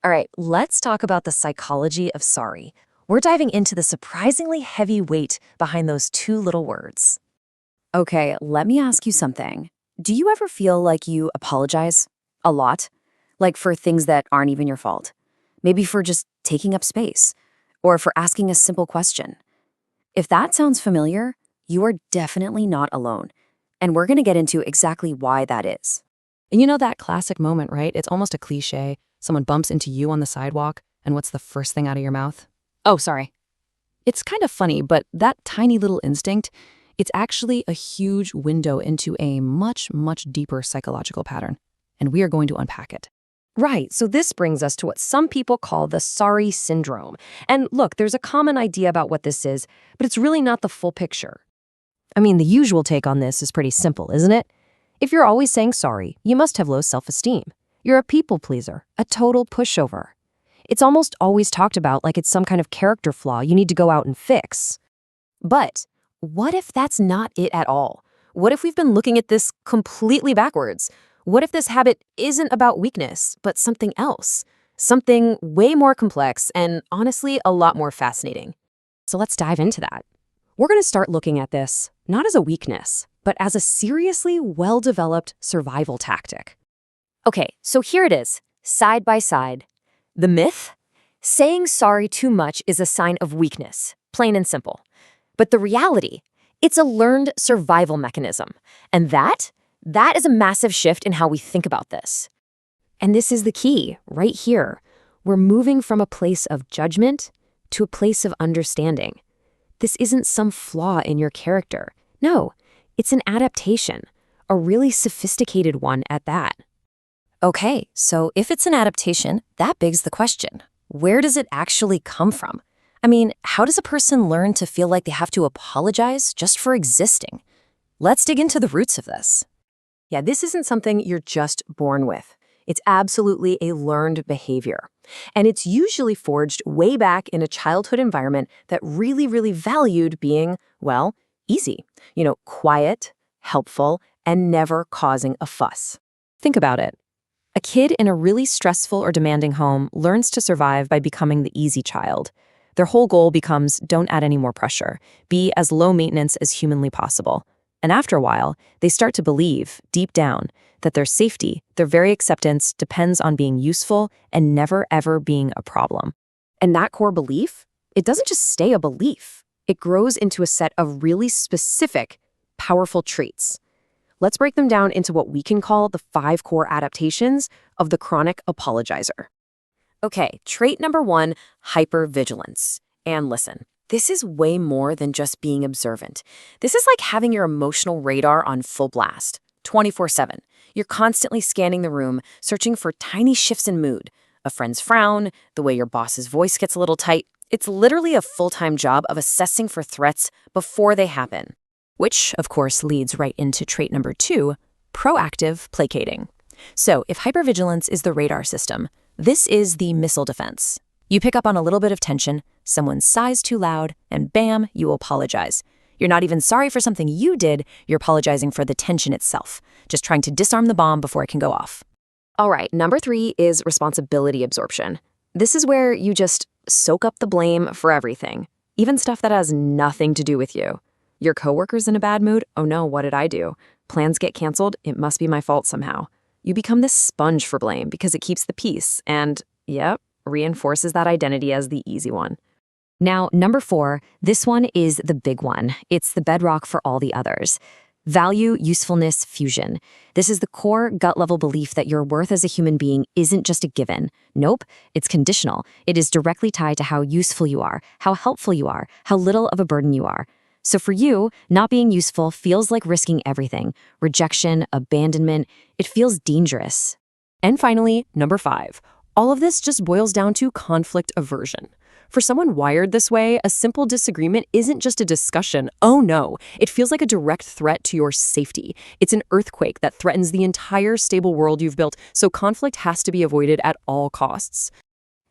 All right, let's talk about the psychology of sorry. We're diving into the surprisingly heavy weight behind those two little words. Okay, let me ask you something. Do you ever feel like you apologize a lot? Like for things that aren't even your fault? Maybe for just taking up space or for asking a simple question. If that sounds familiar, you are definitely not alone. And we're going to get into exactly why that is. And you know that classic moment, right? It's almost a cliche. Someone bumps into you on the sidewalk, and what's the first thing out of your mouth? Oh, sorry. It's kind of funny, but that tiny little instinct, it's actually a huge window into a much, much deeper psychological pattern. And we are going to unpack it. Right, so this brings us to what some people call the sorry syndrome. And look, there's a common idea about what this is, but it's really not the full picture. I mean, the usual take on this is pretty simple, isn't it? If you're always saying sorry, you must have low self-esteem. You're a people pleaser, a total pushover. It's almost always talked about like it's some kind of character flaw you need to go out and fix. But what if that's not it at all? What if we've been looking at this completely backwards? What if this habit isn't about weakness, but something else? Something way more complex and honestly a lot more fascinating. So let's dive into that. We're going to start looking at this not as a weakness, but as a seriously well-developed survival tactic. Okay, so here it is, side by side. The myth? Saying sorry too much is a sign of weakness, plain and simple. But the reality, it's a learned survival mechanism. And that is a massive shift in how we think about this. And this is the key, right here. We're moving from a place of judgment to a place of understanding. This isn't some flaw in your character. No, it's an adaptation, a really sophisticated one at that. Okay, so if it's an adaptation, that begs the question, where does it actually come from? I mean, how does a person learn to feel like they have to apologize just for existing? Let's dig into the roots of this. Yeah, this isn't something you're just born with. It's absolutely a learned behavior. And it's usually forged way back in a childhood environment that really, really valued being, well, easy. Quiet, helpful, and never causing a fuss. Think about it. A kid in a really stressful or demanding home learns to survive by becoming the easy child. Their whole goal becomes don't add any more pressure, be as low maintenance as humanly possible. And after a while, they start to believe, deep down, that their safety, their very acceptance, depends on being useful and never ever being a problem. And that core belief, it doesn't just stay a belief. It grows into a set of really specific, powerful traits. Let's break them down into what we can call the 5 core adaptations of the chronic apologizer. Okay, trait number 1, hypervigilance. And listen, this is way more than just being observant. This is like having your emotional radar on full blast, 24/7. You're constantly scanning the room, searching for tiny shifts in mood. A friend's frown, the way your boss's voice gets a little tight. It's literally a full-time job of assessing for threats before they happen. Which, of course, leads right into trait number 2, proactive placating. So if hypervigilance is the radar system, this is the missile defense. You pick up on a little bit of tension, someone sighs too loud, and bam, you apologize. You're not even sorry for something you did, you're apologizing for the tension itself, just trying to disarm the bomb before it can go off. All right, number 3 is responsibility absorption. This is where you just soak up the blame for everything, even stuff that has nothing to do with you. Your coworker's in a bad mood? Oh no, what did I do? Plans get canceled? It must be my fault somehow. You become this sponge for blame because it keeps the peace and, yep, reinforces that identity as the easy one. Now, number 4, this one is the big one. It's the bedrock for all the others. Value, usefulness, fusion. This is the core gut-level belief that your worth as a human being isn't just a given. Nope, it's conditional. It is directly tied to how useful you are, how helpful you are, how little of a burden you are. So for you, not being useful feels like risking everything. Rejection, abandonment, it feels dangerous. And finally, number 5. All of this just boils down to conflict aversion. For someone wired this way, a simple disagreement isn't just a discussion. Oh no, it feels like a direct threat to your safety. It's an earthquake that threatens the entire stable world you've built, so conflict has to be avoided at all costs.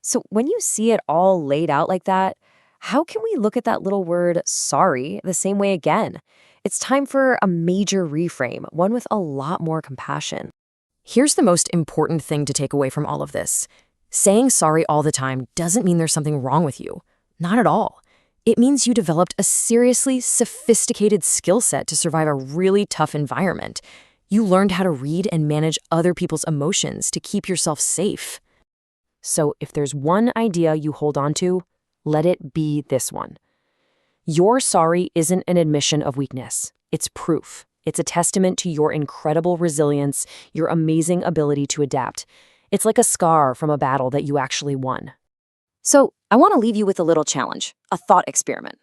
So when you see it all laid out like that, how can we look at that little word sorry the same way again? It's time for a major reframe, one with a lot more compassion. Here's the most important thing to take away from all of this. Saying sorry all the time doesn't mean there's something wrong with you. Not at all. It means you developed a seriously sophisticated skill set to survive a really tough environment. You learned how to read and manage other people's emotions to keep yourself safe. So if there's one idea you hold on to, let it be this one. Your sorry isn't an admission of weakness. It's proof. It's a testament to your incredible resilience, your amazing ability to adapt. It's like a scar from a battle that you actually won. So, I want to leave you with a little challenge, a thought experiment.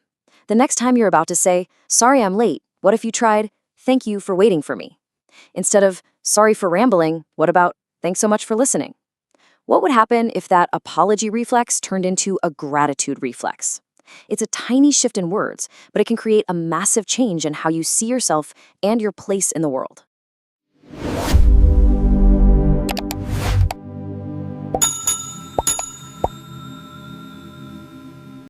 The next time you're about to say, "Sorry I'm late," what if you tried, "Thank you for waiting for me"? Instead of, "Sorry for rambling," what about, "Thanks so much for listening"? What would happen if that apology reflex turned into a gratitude reflex? It's a tiny shift in words, but it can create a massive change in how you see yourself and your place in the world.